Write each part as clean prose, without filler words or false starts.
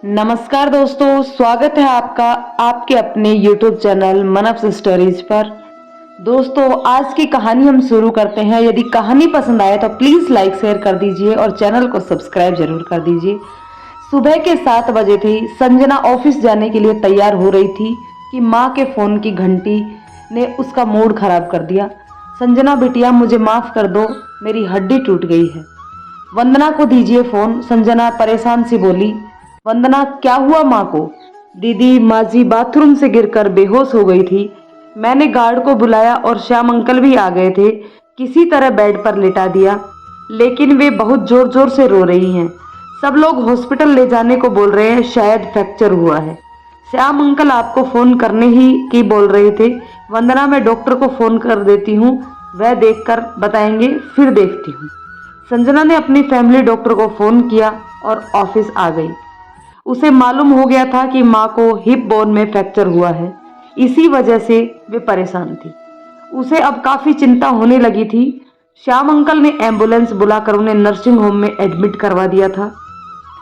नमस्कार दोस्तों, स्वागत है आपका आपके अपने YouTube चैनल मनप्स स्टोरीज पर। दोस्तों, आज की कहानी हम शुरू करते हैं। यदि कहानी पसंद आए तो प्लीज़ लाइक शेयर कर दीजिए और चैनल को सब्सक्राइब जरूर कर दीजिए। सुबह के 7 बजे थे। संजना ऑफिस जाने के लिए तैयार हो रही थी कि माँ के फ़ोन की घंटी ने उसका मूड खराब कर दिया। संजना बिटिया, मुझे माफ़ कर दो, मेरी हड्डी टूट गई है। वंदना को दीजिए फ़ोन, संजना परेशान सी बोली। वंदना, क्या हुआ माँ को? दीदी, माँ जी बाथरूम से गिरकर बेहोश हो गई थी। मैंने गार्ड को बुलाया और श्याम अंकल भी आ गए थे। किसी तरह बेड पर लिटा दिया, लेकिन वे बहुत जोर जोर से रो रही हैं। सब लोग हॉस्पिटल ले जाने को बोल रहे हैं, शायद फ्रैक्चर हुआ है। श्याम अंकल आपको फ़ोन करने ही की बोल रहे थे। वंदना, मैं डॉक्टर को फ़ोन कर देती हूँ, वह देखकर बताएंगे, फिर देखती हूँ। संजना ने अपनी फैमिली डॉक्टर को फ़ोन किया और ऑफिस आ गई। उसे मालूम हो गया था कि माँ को हिप बोन में फ्रैक्चर हुआ है। इसी वजह से वे परेशान थी। उसे अब काफ़ी चिंता होने लगी थी। श्याम अंकल ने एम्बुलेंस बुलाकर उन्हें नर्सिंग होम में एडमिट करवा दिया था।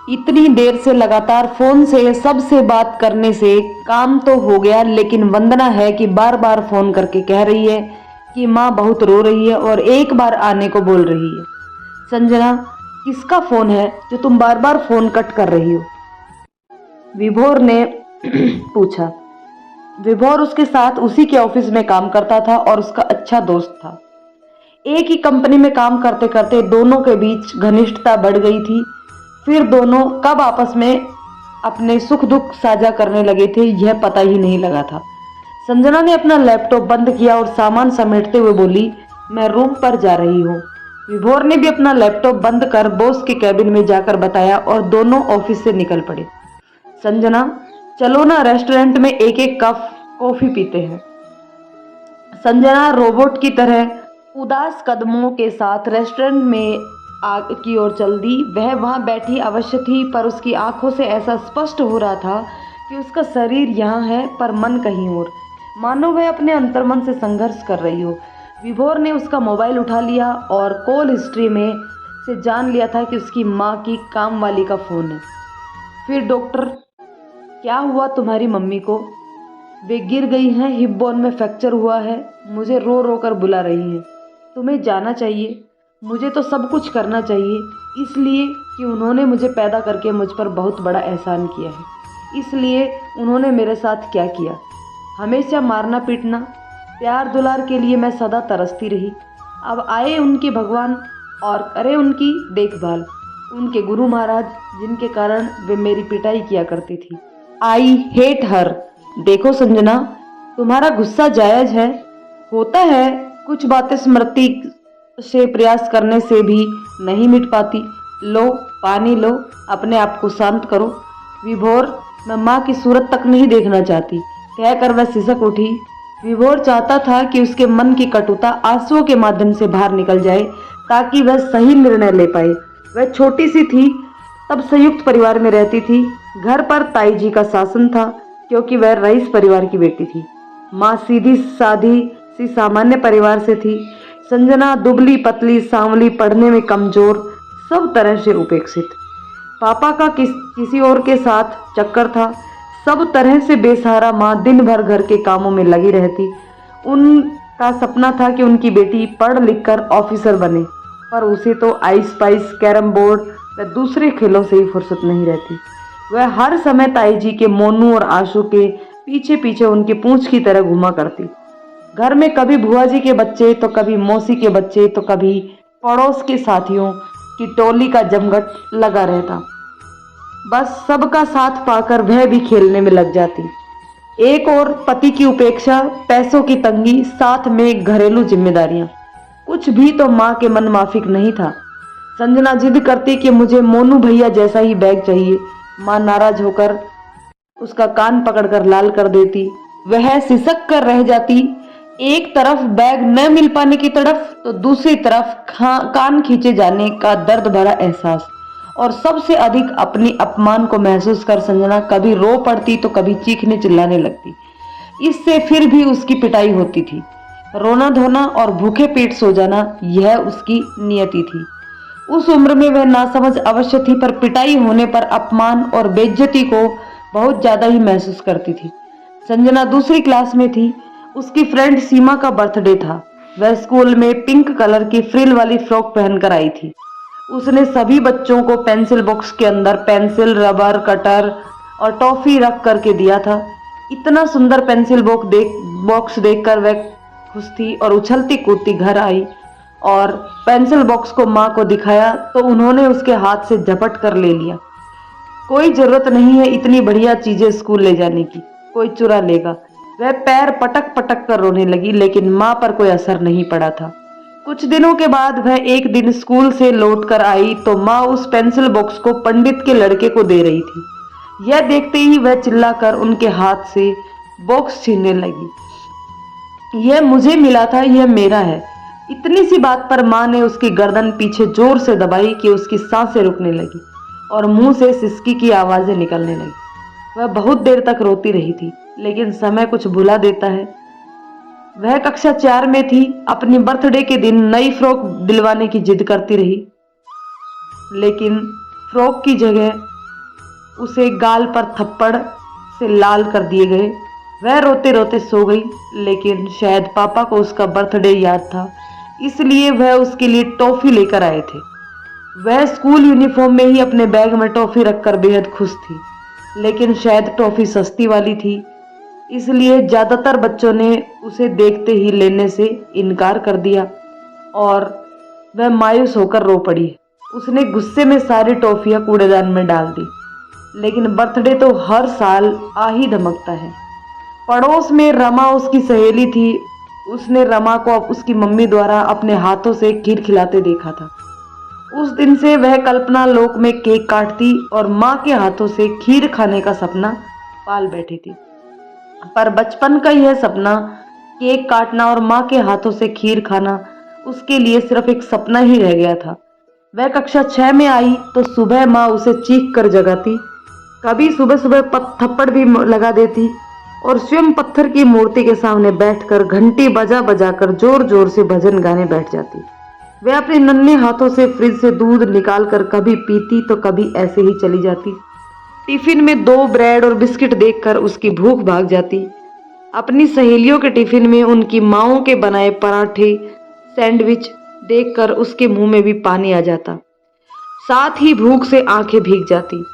इतनी देर से लगातार फ़ोन से सबसे बात करने से काम तो हो गया, लेकिन वंदना है कि बार बार फ़ोन करके कह रही है कि माँ बहुत रो रही है और एक बार आने को बोल रही है। संजना, किसका फ़ोन है जो तुम बार बार फ़ोन कट कर रही हो? विभोर ने पूछा। विभोर उसके साथ उसी के ऑफिस में काम करता था और उसका अच्छा दोस्त था। एक ही कंपनी में काम करते करते दोनों के बीच घनिष्ठता बढ़ गई थी। फिर दोनों कब आपस में अपने सुख दुख साझा करने लगे थे, यह पता ही नहीं लगा था। संजना ने अपना लैपटॉप बंद किया और सामान समेटते हुए बोली, मैं रूम पर जा रही हूँ। विभोर ने भी अपना लैपटॉप बंद कर बॉस के कैबिन में जाकर बताया और दोनों ऑफिस से निकल पड़े। संजना, चलो ना, रेस्टोरेंट में एक एक कप कॉफी पीते हैं। संजना रोबोट की तरह उदास कदमों के साथ रेस्टोरेंट में की ओर चल दी। वह वहां बैठी अवश्य थी, पर उसकी आंखों से ऐसा स्पष्ट हो रहा था कि उसका शरीर यहाँ है पर मन कहीं और, मानो वह अपने अंतर्मन से संघर्ष कर रही हो। विभोर ने उसका मोबाइल उठा लिया और कॉल हिस्ट्री में से जान लिया था कि उसकी माँ की काम वाली का फ़ोन है। फिर डॉक्टर, क्या हुआ तुम्हारी मम्मी को? वे गिर गई हैं, हिप बोन में फ्रैक्चर हुआ है। मुझे रो रो कर बुला रही हैं। तुम्हें जाना चाहिए। मुझे तो सब कुछ करना चाहिए, इसलिए कि उन्होंने मुझे पैदा करके मुझ पर बहुत बड़ा एहसान किया है। इसलिए उन्होंने मेरे साथ क्या किया, हमेशा मारना पीटना। प्यार दुलार के लिए मैं सदा तरसती रही। अब आए उनके भगवान और करे उनकी देखभाल, उनके गुरु महाराज, जिनके कारण वे मेरी पिटाई किया करती थी। I hate her. देखो संजना, तुम्हारा गुस्सा जायज है। होता है, कुछ बातें स्मृति से प्रयास करने से भी नहीं मिट पाती। लो पानी लो, अपने आप को शांत करो। विभोर, मैं माँ की सूरत तक नहीं देखना चाहती, कहकर वह सिसक उठी। विभोर चाहता था कि उसके मन की कटुता आंसुओं के माध्यम से बाहर निकल जाए, ताकि वह सही निर्णय ले पाए। वह छोटी सी थी, तब संयुक्त परिवार में रहती थी। घर पर ताई जी का शासन था, क्योंकि वह रईस परिवार की बेटी थी। माँ सीधी सादी सी सामान्य परिवार से थी। संजना दुबली पतली सांवली, पढ़ने में कमजोर, सब तरह से उपेक्षित। पापा का किसी और के साथ चक्कर था। सब तरह से बेसहारा माँ दिन भर घर के कामों में लगी रहती। उनका सपना था कि उनकी बेटी पढ़ लिख कर ऑफिसर बने, पर उसे तो आइस पाइस, कैरम बोर्ड व दूसरे खेलों से ही फुर्सत नहीं रहती। वह हर समय ताई जी के मोनू और आशु के पीछे पीछे उनके पूंछ की तरह घुमा करती। घर में कभी बुआ जी के बच्चे, तो कभी मौसी के बच्चे, तो कभी पड़ोस के साथियों की टोली का जमघट लगा रहता। बस सबका साथ पाकर वह भी खेलने में लग जाती। एक और पति की उपेक्षा, पैसों की तंगी, साथ में घरेलू जिम्मेदारियां, कुछ भी तो माँ के मन माफिक नहीं था। संजना जिद करती कि मुझे मोनू भैया जैसा ही बैग चाहिए। माँ नाराज होकर उसका कान पकड़कर लाल कर देती। वह सिसक कर रह जाती। एक तरफ बैग न मिल पाने की तरफ, तो दूसरी तरफ कान खींचे जाने का दर्द भरा एहसास, और सबसे अधिक अपनी अपमान को महसूस कर संजना कभी रो पड़ती तो कभी चीखने चिल्लाने लगती। इससे फिर भी उसकी पिटाई होती थी। रोना धोना और भूखे पेट सो जाना, यह उसकी नियति थी। उस उम्र में वह नासमझ अवश्य थी, पर पिटाई होने पर अपमान और बेइज्जती को बहुत ज्यादा ही महसूस करती थी। संजना दूसरी क्लास में थी। उसकी फ्रेंड सीमा का बर्थडे था। वह स्कूल में पिंक कलर की फ्रिल वाली फ्रॉक पहनकर आई थी। उसने सभी बच्चों को पेंसिल बॉक्स के अंदर पेंसिल, रबर, कटर और टॉफी रख करके दिया था। इतना सुंदर पेंसिल बॉक्स देखकर वह खुश थी और उछलती कूदती घर आई और पेंसिल बॉक्स को माँ को दिखाया तो उन्होंने उसके हाथ से झपट कर ले लिया। कोई जरूरत नहीं है इतनी बढ़िया चीजें स्कूल ले जाने की, कोई चुरा लेगा। वह पैर पटक पटक कर रोने लगी, लेकिन माँ पर कोई असर नहीं पड़ा था। कुछ दिनों के बाद वह एक दिन स्कूल से लौट कर आई तो माँ उस पेंसिल बॉक्स को पंडित के लड़के को दे रही थी। यह देखते ही वह चिल्लाकर उनके हाथ से बॉक्स छीनने लगी। यह मुझे मिला था, यह मेरा है। इतनी सी बात पर माँ ने उसकी गर्दन पीछे जोर से दबाई कि उसकी सांसें रुकने लगी और मुंह से सिसकी की आवाजें निकलने लगी। वह बहुत देर तक रोती रही थी, लेकिन समय कुछ भुला देता है। वह कक्षा 4 में थी। अपनी बर्थडे के दिन नई फ्रॉक दिलवाने की जिद करती रही, लेकिन फ्रॉक की जगह उसे गाल पर थप्पड़ से लाल कर दिए गए। वह रोते रोते सो गई, लेकिन शायद पापा को उसका बर्थडे याद था, इसलिए वह उसके लिए टॉफी लेकर आए थे। वह स्कूल यूनिफॉर्म में ही अपने बैग में टॉफी रखकर बेहद खुश थी, लेकिन शायद टॉफी सस्ती वाली थी, इसलिए ज्यादातर बच्चों ने उसे देखते ही लेने से इनकार कर दिया और वह मायूस होकर रो पड़ी। उसने गुस्से में सारी टॉफियां कूड़ेदान में डाल दी। लेकिन बर्थडे तो हर साल आ ही धमकता है। पड़ोस में रमा उसकी सहेली थी। उसने रमा को उसकी मम्मी द्वारा अपने हाथों से खीर खिलाते देखा था। उस दिन से वह कल्पना लोक में केक काटती और माँ के हाथों से खीर खाने का सपना पाल बैठी थी। पर बचपन का यह सपना, केक काटना और माँ के हाथों से खीर खाना, उसके लिए सिर्फ एक सपना ही रह गया था। वह कक्षा 6 में आई तो सुबह माँ उसे चीख कर जगाती, कभी सुबह सुबह थप्पड़ भी लगा देती और स्वयं पत्थर की मूर्ति के सामने बैठकर घंटी बजा बजा कर जोर जोर से भजन गाने बैठ जाती। वह अपने नन्हे हाथों से फ्रिज से दूध निकालकर कभी पीती तो कभी ऐसे ही चली जाती। टिफिन में 2 ब्रेड और बिस्किट देखकर उसकी भूख भाग जाती। अपनी सहेलियों के टिफिन में उनकी माओं के बनाए पराठे, सैंडविच देखकर उसके मुंह में भी पानी आ जाता, साथ ही भूख से आंखें भीग जाती।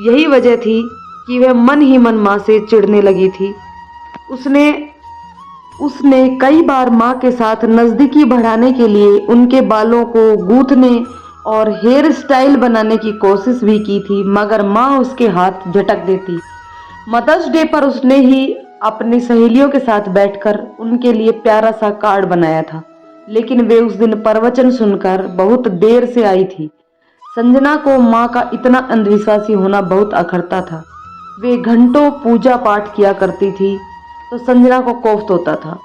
यही वजह थी कि वह मन ही मन माँ से चिढ़ने लगी थी। उसने कई बार माँ के साथ नज़दीकी बढ़ाने के लिए उनके बालों को गूंथने और हेयर स्टाइल बनाने की कोशिश भी की थी, मगर माँ उसके हाथ झटक देती। मदर्स डे पर उसने ही अपनी सहेलियों के साथ बैठकर उनके लिए प्यारा सा कार्ड बनाया था, लेकिन वे उस दिन प्रवचन सुनकर बहुत देर से आई थी। संजना को माँ का इतना अंधविश्वासी होना बहुत अखरता था। वे घंटों पूजा पाठ किया करती थी तो संजना को कोफ्त होता था।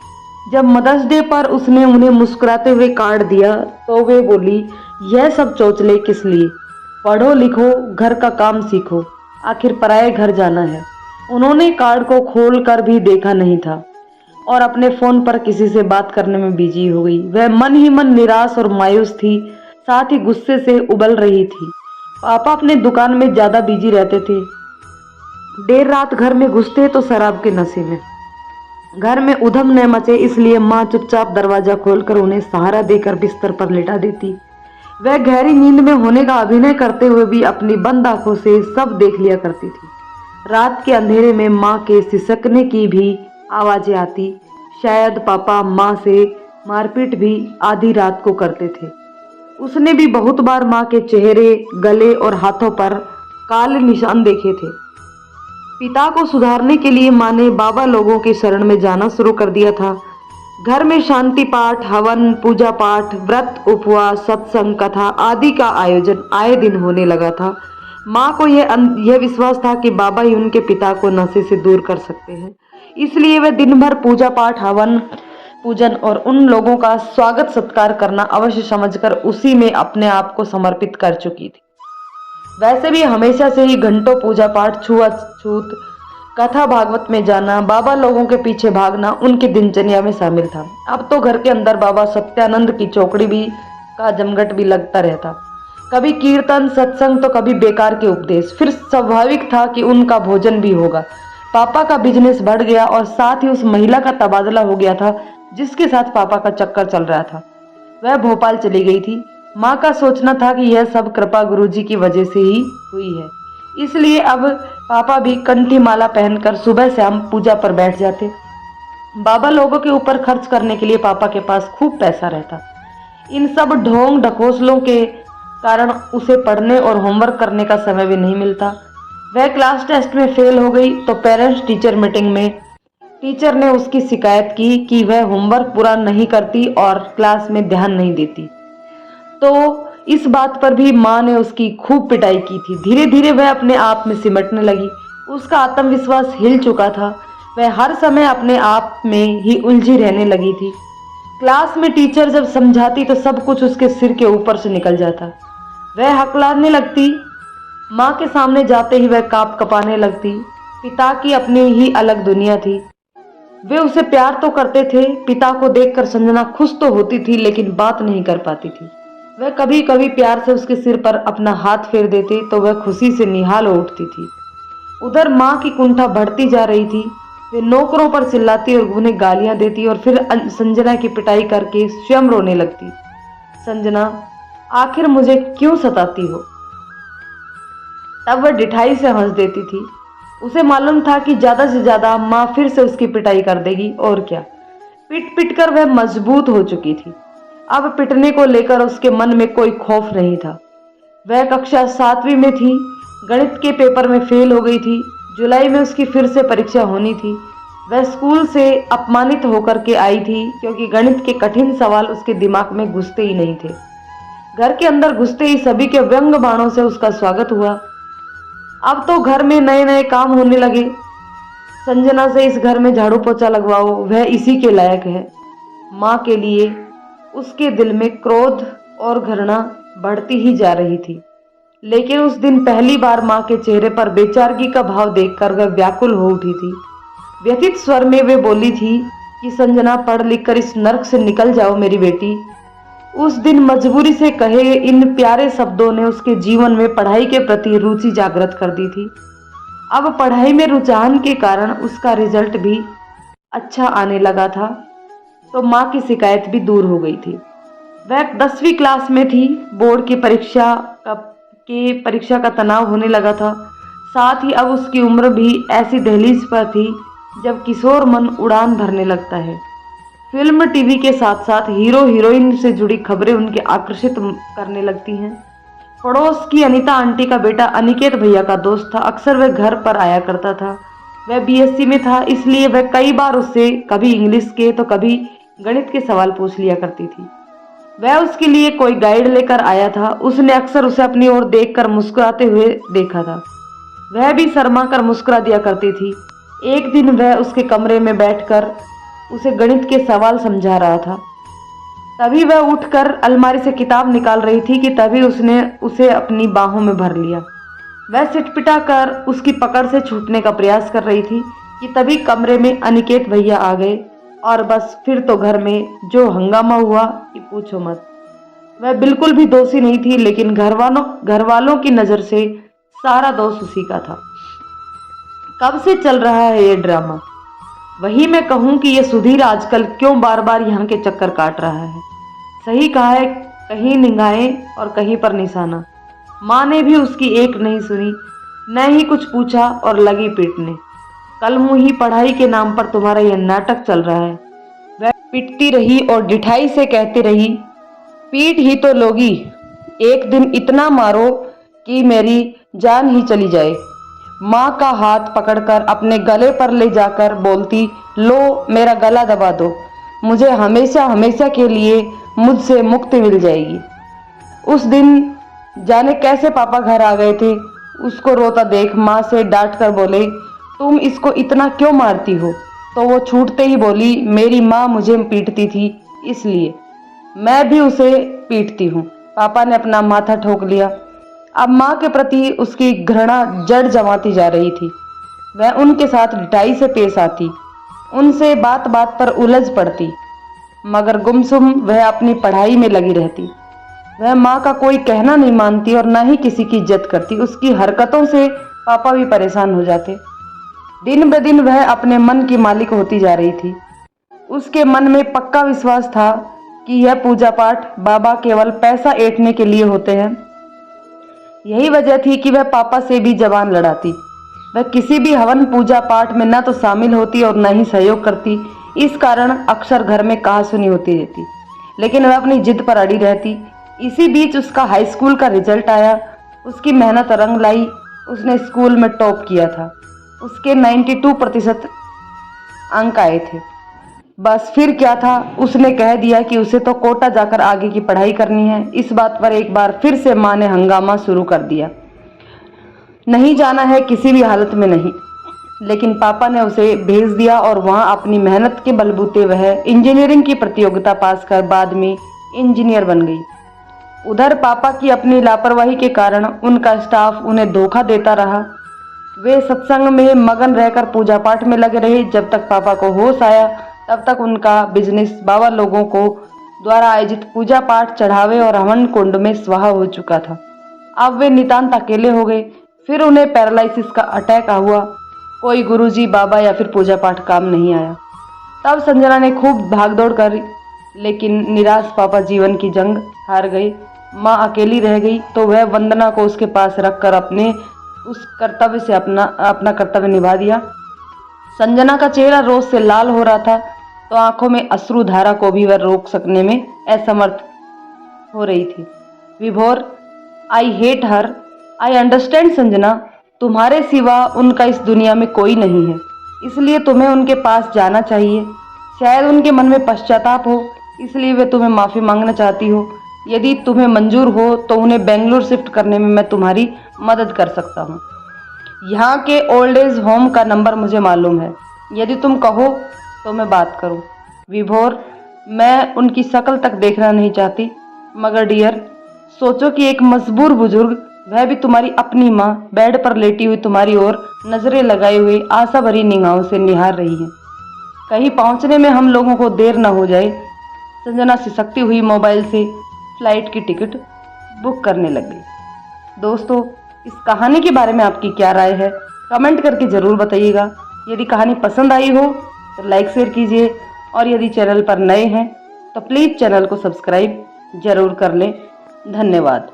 जब मदर्स डे पर उसने उन्हें मुस्कुराते हुए कार्ड दिया तो वे बोली, यह सब चौचले किस लिए, पढ़ो लिखो, घर का काम सीखो, आखिर पराये घर जाना है। उन्होंने कार्ड को खोल कर भी देखा नहीं था और अपने फोन पर किसी से बात करने में बिजी हो गई। वह मन ही मन निराश और मायूस थी, साथ ही गुस्से से उबल रही थी। पापा अपने दुकान में ज्यादा बिजी रहते थे। देर रात घर में घुसते तो शराब के नशे में। घर में उधम न मचे, इसलिए माँ चुपचाप दरवाजा खोलकर उन्हें सहारा देकर बिस्तर पर लेटा देती। वह गहरी नींद में होने का अभिनय करते हुए भी अपनी बंद आंखों से सब देख लिया करती थी। रात के अंधेरे में माँ के सिसकने की भी आवाजें आती। शायद पापा माँ से मारपीट भी आधी रात को करते थे। उसने भी बहुत बार माँ के चेहरे, गले और हाथों पर काले निशान देखे थे। पिता को सुधारने के लिए माँ ने बाबा लोगों की शरण में जाना शुरू कर दिया था। घर में शांति पाठ, हवन, पूजा पाठ, व्रत, उपवास, सत्संग, कथा आदि का आयोजन आए दिन होने लगा था। माँ को यह विश्वास था कि बाबा ही उनके पिता को नशे से दूर कर सकते हैं, इसलिए वह दिन भर पूजा पाठ, हवन, पूजन और उन लोगों का स्वागत सत्कार करना अवश्य समझकर उसी में अपने आप को समर्पित कर चुकी थी। वैसे भी हमेशा से ही घंटों पूजा पाठ, छूत, कथा भागवत में जाना, बाबा लोगों के पीछे भागना उनकी दिनचर्या में शामिल था। अब तो घर के अंदर बाबा सत्यानंद की चौकड़ी भी का जमघट भी लगता रहता। कभी कीर्तन सत्संग तो कभी बेकार के उपदेश। फिर स्वाभाविक था कि उनका भोजन भी होगा। पापा का बिजनेस बढ़ गया और साथ ही उस महिला का तबादला हो गया था जिसके साथ पापा का चक्कर चल रहा था। वह भोपाल चली गई थी। माँ का सोचना था कि यह सब कृपा गुरुजी की वजह से ही हुई है, इसलिए अब पापा भी कंठी माला पहनकर सुबह शाम पूजा पर बैठ जाते। बाबा लोगों के ऊपर खर्च करने के लिए पापा के पास खूब पैसा रहता। इन सब ढोंग ढकोसलों के कारण उसे पढ़ने और होमवर्क करने का समय भी नहीं मिलता। वह क्लास टेस्ट में फेल हो गई तो पेरेंट्स टीचर मीटिंग में टीचर ने उसकी शिकायत की कि वह होमवर्क पूरा नहीं करती और क्लास में ध्यान नहीं देती। तो इस बात पर भी माँ ने उसकी खूब पिटाई की थी। धीरे धीरे वह अपने आप में सिमटने लगी। उसका आत्मविश्वास हिल चुका था। वह हर समय अपने आप में ही उलझी रहने लगी थी। क्लास में टीचर जब समझाती तो सब कुछ उसके सिर के ऊपर से निकल जाता। वह हकलाने लगती। माँ के सामने जाते ही वह काँप कपाने लगती। पिता की अपनी ही अलग दुनिया थी। वे उसे प्यार तो करते थे। पिता को देखकर संजना खुश तो होती थी लेकिन बात नहीं कर पाती थी। वह कभी कभी प्यार से उसके सिर पर अपना हाथ फेर देते तो वह खुशी से निहाल हो उठती थी। उधर माँ की कुंठा बढ़ती जा रही थी। वे नौकरों पर चिल्लाती और उन्हें गालियां देती और फिर संजना की पिटाई करके स्वयं रोने लगती। संजना, आखिर मुझे क्यों सताती हो? तब वह डिठाई से हंस देती थी। उसे मालूम था कि ज्यादा से ज्यादा माँ फिर से उसकी पिटाई कर देगी और क्या। पिट पिट कर वह मजबूत हो चुकी थी। अब पिटने को लेकर उसके मन में कोई खौफ नहीं था। वह कक्षा 7वीं में थी। गणित के पेपर में फेल हो गई थी। जुलाई में उसकी फिर से परीक्षा होनी थी। वह स्कूल से अपमानित होकर के आई थी क्योंकि गणित के कठिन सवाल उसके दिमाग में घुसते ही नहीं थे। घर के अंदर घुसते ही सभी के व्यंग बाणों से उसका स्वागत हुआ। अब तो घर में नए नए काम होने लगे। संजना से इस घर में झाड़ू पोछा लगवाओ, वह इसी के लायक है। माँ के लिए उसके दिल में क्रोध और घृणा बढ़ती ही जा रही थी। लेकिन उस दिन पहली बार माँ के चेहरे पर बेचारगी का भाव देखकर वह व्याकुल हो उठी थी। व्यथित स्वर में वे बोली थी कि संजना, पढ़ लिख कर इस नर्क से निकल जाओ मेरी बेटी। उस दिन मजबूरी से कहे इन प्यारे शब्दों ने उसके जीवन में पढ़ाई के प्रति रुचि जागृत कर दी थी। अब पढ़ाई में रुझान के कारण उसका रिजल्ट भी अच्छा आने लगा था तो माँ की शिकायत भी दूर हो गई थी। वह 10वीं क्लास में थी। बोर्ड की परीक्षा का तनाव होने लगा था। साथ ही अब उसकी उम्र भी ऐसी दहलीज पर थी जब किशोर मन उड़ान भरने लगता है। फिल्म टीवी के साथ साथ हीरो हीरोइन से जुड़ी खबरें उनके आकर्षित करने लगती हैं। पड़ोस की अनीता आंटी का बेटा अनिकेत भैया का दोस्त था। अक्सर वह घर पर आया करता था। वह बीएससी में था, इसलिए वह कई बार उससे कभी इंग्लिश के तो कभी गणित के सवाल पूछ लिया करती थी। वह उसके लिए कोई गाइड लेकर आया था। उसने अक्सर उसे अपनी ओर देखकर मुस्कुराते हुए देखा था। वह भी शर्मा कर मुस्कुरा दिया करती थी। एक दिन वह उसके कमरे में बैठकर उसे गणित के सवाल समझा रहा था। तभी वह उठकर अलमारी से किताब निकाल रही थी कि तभी उसने उसे अपनी बाहों में भर लिया। वह सिटपिटा कर उसकी पकड़ से छूटने का प्रयास कर रही थी कि तभी कमरे में अनिकेत भैया आ गए और बस फिर तो घर में जो हंगामा हुआ कि पूछो मत। वह बिल्कुल भी दोषी नहीं थी, लेकिन घर वालों की नज़र से सारा दोष उसी का था। कब से चल रहा है ये ड्रामा? वही मैं कहूँ कि ये सुधीर आजकल क्यों बार बार यहाँ के चक्कर काट रहा है। सही कहा है, कहीं निगाहें और कहीं पर निशाना। माँ ने भी उसकी एक नहीं सुनी, न ही कुछ पूछा और लगी पीटने। कल मुँही पढ़ाई के नाम पर तुम्हारा यह नाटक चल रहा है। वह पिटती रही और डिठाई से कहती रही, पीट ही तो लोगी, एक दिन इतना मारो कि मेरी जान ही चली जाए। माँ का हाथ पकड़कर अपने गले पर ले जाकर बोलती, लो मेरा गला दबा दो, मुझे हमेशा हमेशा के लिए मुझसे मुक्ति मिल जाएगी। उस दिन जाने कैसे पापा घर आ गए थे। उसको रोता देख माँ से डांट कर बोले, तुम इसको इतना क्यों मारती हो? तो वो छूटते ही बोली, मेरी माँ मुझे पीटती थी इसलिए मैं भी उसे पीटती हूँ। पापा ने अपना माथा ठोक लिया। अब माँ के प्रति उसकी घृणा जड़ जमाती जा रही थी। वह उनके साथ ढिठाई से पेश आती, उनसे बात बात पर उलझ पड़ती, मगर गुमसुम वह अपनी पढ़ाई में लगी रहती। वह माँ का कोई कहना नहीं मानती और ना ही किसी की इज्जत करती। उसकी हरकतों से पापा भी परेशान हो जाते। दिन ब दिन वह अपने मन की मालिक होती जा रही थी। उसके मन में पक्का विश्वास था कि यह पूजा पाठ बाबा केवल पैसा ऐंठने के लिए होते हैं। यही वजह थी कि वह पापा से भी जबान लड़ाती। वह किसी भी हवन पूजा पाठ में न तो शामिल होती और न ही सहयोग करती। इस कारण अक्सर घर में कहासुनी होती रहती, लेकिन वह अपनी जिद पर अड़ी रहती। इसी बीच उसका हाई स्कूल का रिजल्ट आया। उसकी मेहनत रंग लाई। उसने स्कूल में टॉप किया था। उसके 92% अंक आए थे। बस फिर क्या था, उसने कह दिया कि उसे तो कोटा जाकर आगे की पढ़ाई करनी है। इस बात पर एक बार फिर से माँ ने हंगामा शुरू कर दिया। नहीं जाना है किसी भी हालत में नहीं। लेकिन पापा ने उसे भेज दिया और वहाँ अपनी मेहनत के बलबूते वह इंजीनियरिंग की प्रतियोगिता पास कर बाद में इंजीनियर बन गई। उधर पापा की अपनी लापरवाही के कारण उनका स्टाफ उन्हें धोखा देता रहा। वे सत्संग में मगन रहकर पूजा पाठ में लगे रहे। जब तक पापा को होश आया तब तक उनका बिजनेस बाबा लोगों को द्वारा आयोजित पूजा पाठ, चढ़ावे और हवन कुंड में स्वाहा हो चुका था। अब वे नितांत अकेले हो गए। फिर उन्हें पैरालिसिस का अटैक हुआ। कोई गुरुजी, बाबा या फिर पूजा पाठ काम नहीं आया। तब संजना ने खूब भागदौड़ करी, लेकिन निराश पापा जीवन की जंग हार गए। माँ अकेली रह गई तो वह वंदना को उसके पास रखकर अपने उस कर्तव्य से अपना कर्तव्य निभा दिया। संजना का चेहरा रोज से लाल हो रहा था तो आंखों में अश्रु धारा को भी वह रोक सकने में असमर्थ हो रही थी। विभोर, I hate her, I understand Sanjana, तुम्हारे सिवा उनका इस दुनिया में कोई नहीं है, इसलिए तुम्हें उनके पास जाना चाहिए। शायद उनके मन में पश्चाताप हो, इसलिए वे तुम्हें माफ़ी मांगना चाहती हो। यदि तुम्हें मंजूर हो तो उन्हें बेंगलुरु शिफ्ट करने में मैं तुम्हारी मदद कर सकता हूँ। यहाँ के ओल्ड एज होम का नंबर मुझे मालूम है। यदि तुम कहो तो मैं बात करूँ। विभोर, मैं उनकी शक्ल तक देखना नहीं चाहती, मगर डियर, सोचो कि एक मजबूर बुजुर्ग, वह भी तुम्हारी अपनी माँ, बेड पर लेटी हुई तुम्हारी ओर नजरें लगाई हुई आशा भरी निगाहों से निहार रही है। कहीं पहुँचने में हम लोगों को देर न हो जाए। संजना सिसकती हुई मोबाइल से फ्लाइट की टिकट बुक करने लग गई। दोस्तों, इस कहानी के बारे में आपकी क्या राय है, कमेंट करके ज़रूर बताइएगा। यदि कहानी पसंद आई हो तो लाइक शेयर कीजिए, और यदि चैनल पर नए हैं तो प्लीज़ चैनल को सब्सक्राइब ज़रूर कर लें। धन्यवाद।